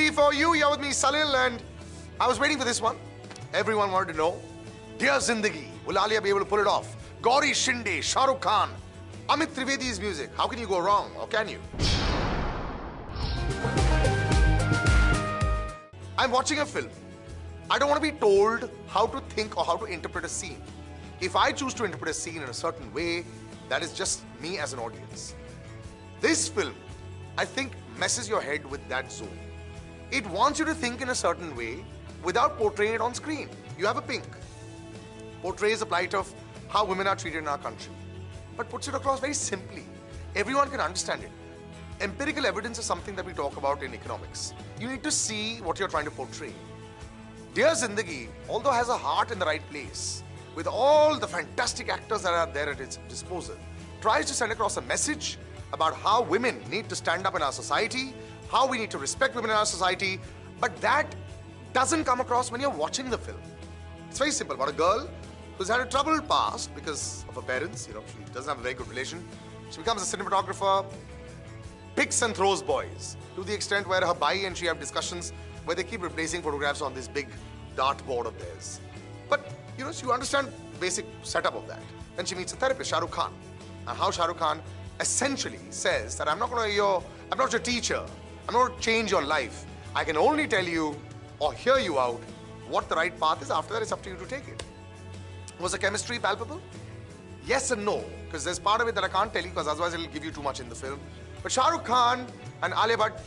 Comedy for you. You're with me, Salil, and I was waiting for this one. Everyone wanted to know, Dear Zindagi, will Alia be able to pull it off? Gauri Shinde, Shah Rukh Khan, Amit Trivedi's music. How can you go wrong, or can you? I'm watching a film. I don't want to be told how to think or how to interpret a scene. If I choose to interpret a scene in a certain way, that is just me as an audience. This film, I think, messes your head with that zone. It wants you to think in a certain way without portraying it on screen. You have a pink. Portrays the plight of how women are treated in our country, but puts it across very simply. Everyone can understand it. Empirical evidence is something that we talk about in economics. You need to see what you're trying to portray. Dear Zindagi, although has a heart in the right place, with all the fantastic actors that are there at its disposal, tries to send across a message about how women need to stand up in our society, how we need to respect women in our society, but that doesn't come across when you're watching the film. It's very simple. About a girl who's had a troubled past because of her parents, she doesn't have a very good relation. She becomes a cinematographer, picks and throws boys, to the extent where her bai and she have discussions where they keep replacing photographs on this big dartboard of theirs. But, you understand the basic setup of that. Then she meets a therapist, Shah Rukh Khan. And how Shah Rukh Khan essentially says that I'm not your teacher. I'm not going to change your life. I can only tell you or hear you out what the right path is. After that, it's up to you to take it. Was the chemistry palpable? Yes and no, because there's part of it that I can't tell you because otherwise it'll give you too much in the film. But Shah Rukh Khan and Alia Bhatt,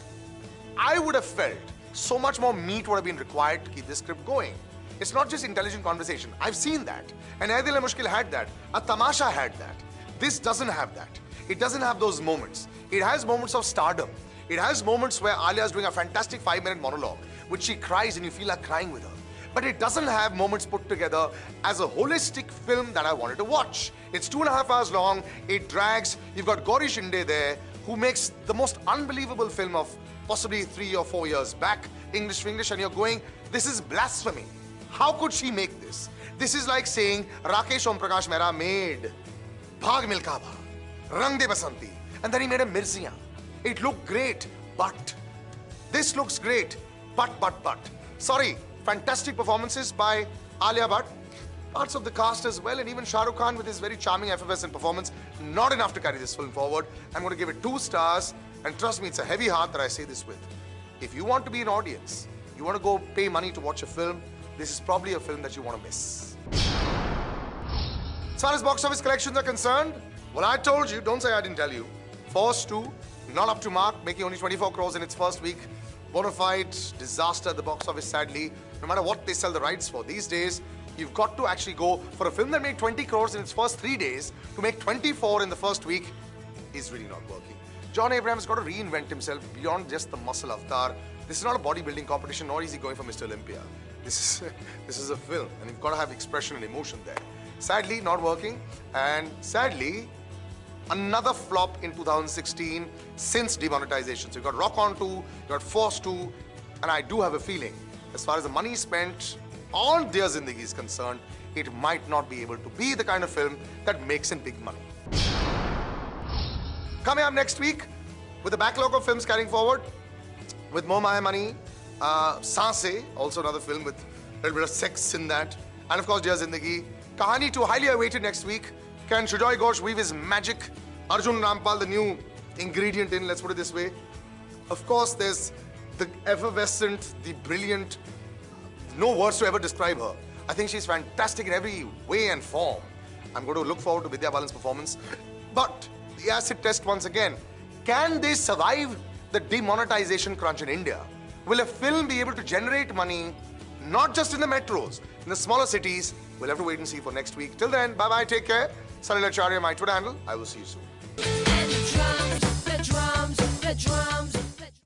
I would have felt so much more meat would have been required to keep this script going. It's not just intelligent conversation. I've seen that. And Aidil Mushkil had that. A Tamasha had that. This doesn't have that. It doesn't have those moments. It has moments of stardom. It has moments where Alia is doing a fantastic 5-minute monologue, which she cries and you feel like crying with her. But it doesn't have moments put together as a holistic film that I wanted to watch. It's 2.5 hours long. It drags. You've got Gauri Shinde there, who makes the most unbelievable film of possibly 3 or 4 years back, English for English, and you're going, this is blasphemy. How could she make this? This is like saying, Rakesh Om Prakash Mehra made Bhag Milka Bha, Rang De Basanti, and then he made a Mirziya. It looked great, but this looks great, but. Sorry, fantastic performances by Alia Bhatt, parts of the cast as well, and even Shah Rukh Khan with his very charming effervescent performance. Not enough to carry this film forward. I'm going to give it 2 stars, and trust me, it's a heavy heart that I say this with. If you want to be an audience, you want to go pay money to watch a film, this is probably a film that you want to miss. As far as box office collections are concerned, well, I told you, don't say I didn't tell you. Force 2, not up to mark, making only 24 crores in its first week. Bonafide disaster at the box office, sadly. No matter what they sell the rights for these days, you've got to actually go for a film that made 20 crores in its first 3 days to make 24 in the first week is really not working. John Abraham's got to reinvent himself beyond just the muscle avatar. This is not a bodybuilding competition, nor is he going for Mr. Olympia. This is a film, and you've got to have expression and emotion there. Sadly, not working, and sadly, another flop in 2016 since demonetization. So you've got Rock On 2, you've got Force 2, and I do have a feeling, as far as the money spent on Dear Zindagi is concerned, it might not be able to be the kind of film that makes in big money. Coming up next week, with a backlog of films carrying forward, with Moh Maya Money, Saanse, also another film with a little bit of sex in that, and of course Dear Zindagi. Kahani 2, highly awaited next week. Can Shujoy Ghosh weave his magic? Arjun Rampal, the new ingredient in, let's put it this way. Of course, there's the effervescent, the brilliant, no words to ever describe her. I think she's fantastic in every way and form. I'm going to look forward to Vidya Balan's performance. But the acid test once again. Can they survive the demonetization crunch in India? Will a film be able to generate money, not just in the metros, in the smaller cities? We'll have to wait and see for next week. Till then, bye-bye, take care. Salil Acharya, my Twitter handle. I will see you soon. The drums, the drums, the drums.